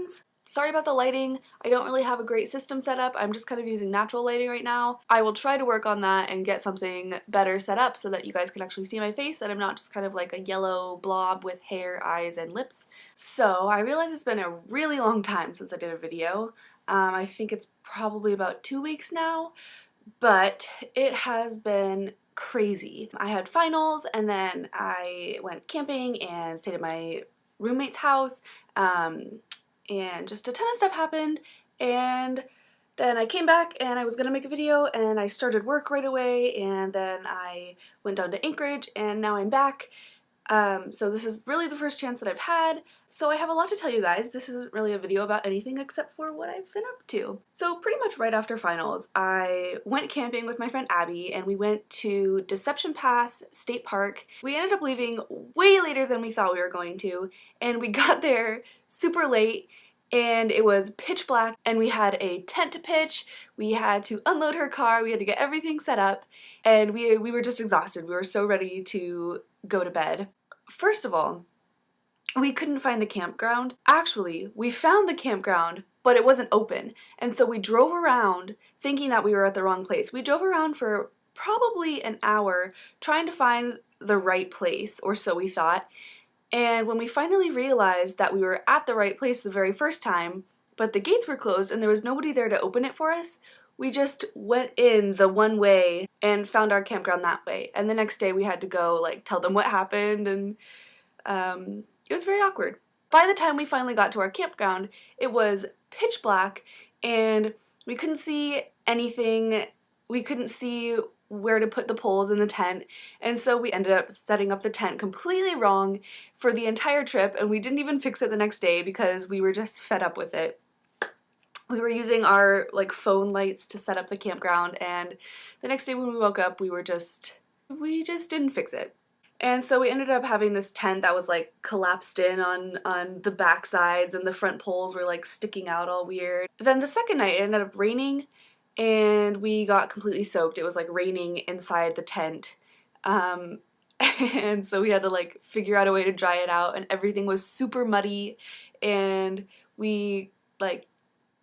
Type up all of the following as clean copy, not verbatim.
friends. Sorry about the lighting. I don't really have a great system set up. I'm just kind of using natural lighting right now. I will try to work on that and get something better set up so that you guys can actually see my face and I'm not just kind of like a yellow blob with hair, eyes, and lips. So I realize it's been a really long time since I did a video. I think it's probably about 2 weeks now, but it has been crazy. I had finals and then I went camping and stayed at my roommate's house. And just a ton of stuff happened, and then I came back and I was gonna make a video and I started work right away, and then I went down to Anchorage and now I'm back. So this is really the first chance that I've had, so I have a lot to tell you guys. This isn't really a video about anything except for what I've been up to. So pretty much right after finals, I went camping with my friend Abby and we went to Deception Pass State Park. We ended up leaving way later than we thought we were going to, and we got there super late and it was pitch black and we had a tent to pitch. We had to unload her car, we had to get everything set up, and we were just exhausted. We were so ready to go to bed. First of all, we couldn't find the campground. Actually, we found the campground, but it wasn't open. And so we drove around thinking that we were at the wrong place. We drove around for probably an hour trying to find the right place, or so we thought. And when we finally realized that we were at the right place the very first time, but the gates were closed and there was nobody there to open it for us, we just went in the one way and found our campground that way. And the next day we had to go like tell them what happened, and it was very awkward. By the time we finally got to our campground, it was pitch black and we couldn't see anything. We couldn't see where to put the poles in the tent, and so we ended up setting up the tent completely wrong for the entire trip, and we didn't even fix it the next day because we were just fed up with it. We were using our like phone lights to set up the campground, and the next day when we woke up we just didn't fix it. And so we ended up having this tent that was like collapsed in on the back sides, and the front poles were like sticking out all weird. Then the second night it ended up raining and we got completely soaked. It was like raining inside the tent. And so we had to like figure out a way to dry it out, and everything was super muddy, and we like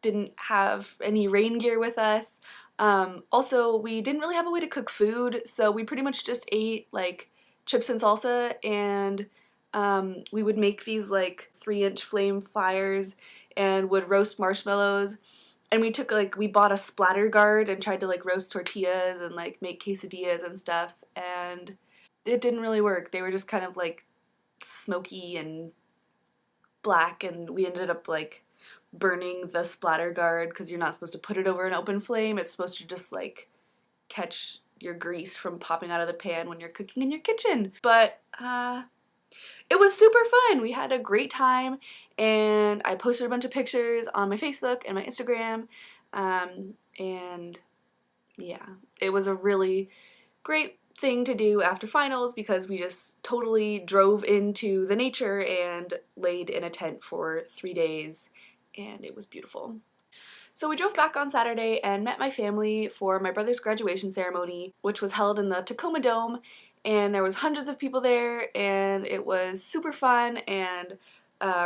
didn't have any rain gear with us. Also, we didn't really have a way to cook food, so we pretty much just ate like chips and salsa, and we would make these like 3-inch flame fires and would roast marshmallows. And we bought a splatter guard and tried to like roast tortillas and like make quesadillas and stuff, and it didn't really work. They were just kind of like smoky and black, and we ended up like burning the splatter guard because you're not supposed to put it over an open flame. It's supposed to just like catch your grease from popping out of the pan when you're cooking in your kitchen. But it was super fun. We had a great time, and I posted a bunch of pictures on my Facebook and my Instagram, and yeah, it was a really great thing to do after finals because we just totally drove into the nature and laid in a tent for 3 days, and it was beautiful. So we drove back on Saturday and met my family for my brother's graduation ceremony, which was held in the Tacoma Dome, and there was hundreds of people there, and it was super fun and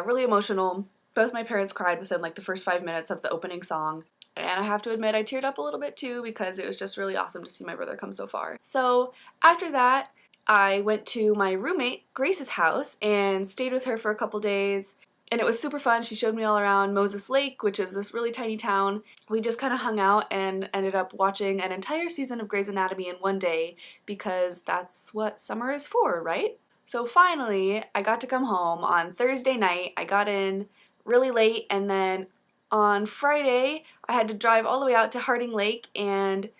really emotional. Both my parents cried within like the first 5 minutes of the opening song, and I have to admit I teared up a little bit too because it was just really awesome to see my brother come so far. So after that, I went to my roommate Grace's house and stayed with her for a couple days. And it was super fun. She showed me all around Moses Lake, which is this really tiny town. We just kind of hung out and ended up watching an entire season of Grey's Anatomy in one day because that's what summer is for, right? So finally, I got to come home on Thursday night. I got in really late, and then on Friday, I had to drive all the way out to Harding Lake and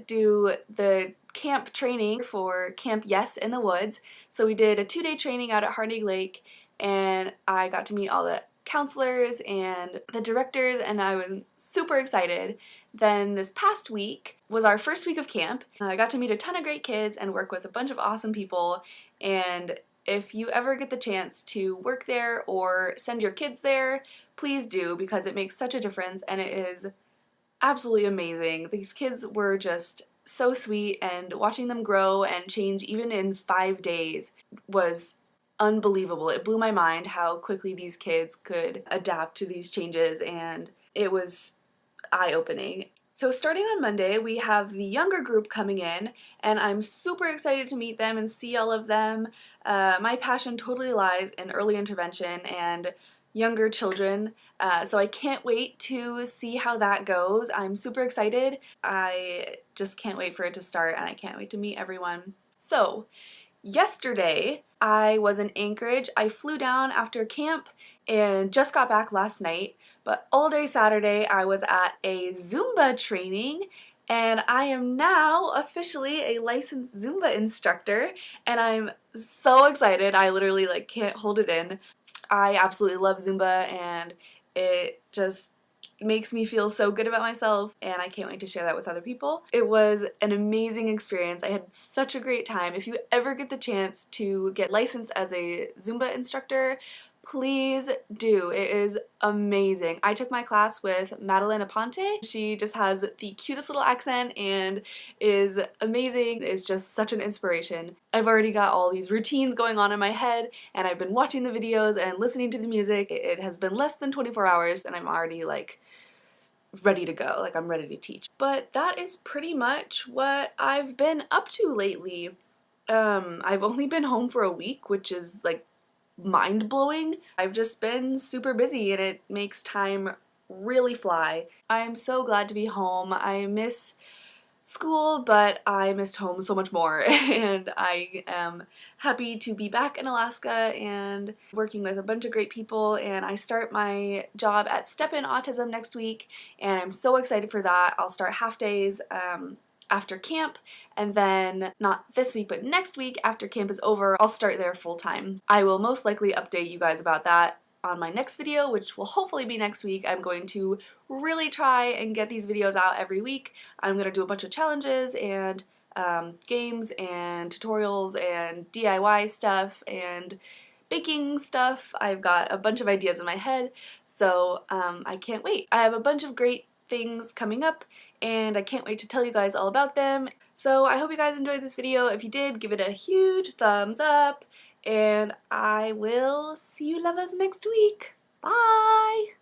do the camp training for Camp Yes in the Woods. So we did a 2-day training out at Harding Lake, and I got to meet all the counselors and the directors, and I was super excited. Then this past week was our first week of camp. I got to meet a ton of great kids and work with a bunch of awesome people, and if you ever get the chance to work there or send your kids there, please do, because it makes such a difference and it is absolutely amazing. These kids were just so sweet, and watching them grow and change even in 5 days was unbelievable. It blew my mind how quickly these kids could adapt to these changes, and it was eye-opening. So starting on Monday, we have the younger group coming in, and I'm super excited to meet them and see all of them. My passion totally lies in early intervention and younger children, so I can't wait to see how that goes. I'm super excited. I just can't wait for it to start, and I can't wait to meet everyone. So, yesterday, I was in Anchorage. I flew down after camp and just got back last night, but all day Saturday I was at a Zumba training, and I am now officially a licensed Zumba instructor, and I'm so excited. I literally can't hold it in. I absolutely love Zumba, and it just makes me feel so good about myself, and I can't wait to share that with other people. It was an amazing experience. I had such a great time. If you ever get the chance to get licensed as a Zumba instructor, please do. It is amazing. I took my class with Madeline Aponte. She just has the cutest little accent and is amazing. Is just such an inspiration. I've already got all these routines going on in my head, and I've been watching the videos and listening to the music. It has been less than 24 hours and I'm already ready to go. I'm ready to teach. But that is pretty much what I've been up to lately. I've only been home for a week, which is mind-blowing. I've just been super busy, and it makes time really fly. I'm so glad to be home. I miss school, but I missed home so much more, and I am happy to be back in Alaska and working with a bunch of great people. And I start my job at Step In Autism next week, and I'm so excited for that. I'll start half days after camp, and then not this week but next week after camp is over, I'll start there full time. I will most likely update you guys about that on my next video, which will hopefully be next week. I'm going to really try and get these videos out every week. I'm going to do a bunch of challenges and games and tutorials and DIY stuff and baking stuff. I've got a bunch of ideas in my head, so I can't wait. I have a bunch of great things coming up, and I can't wait to tell you guys all about them. So I hope you guys enjoyed this video. If you did, give it a huge thumbs up, and I will see you lovers next week. Bye!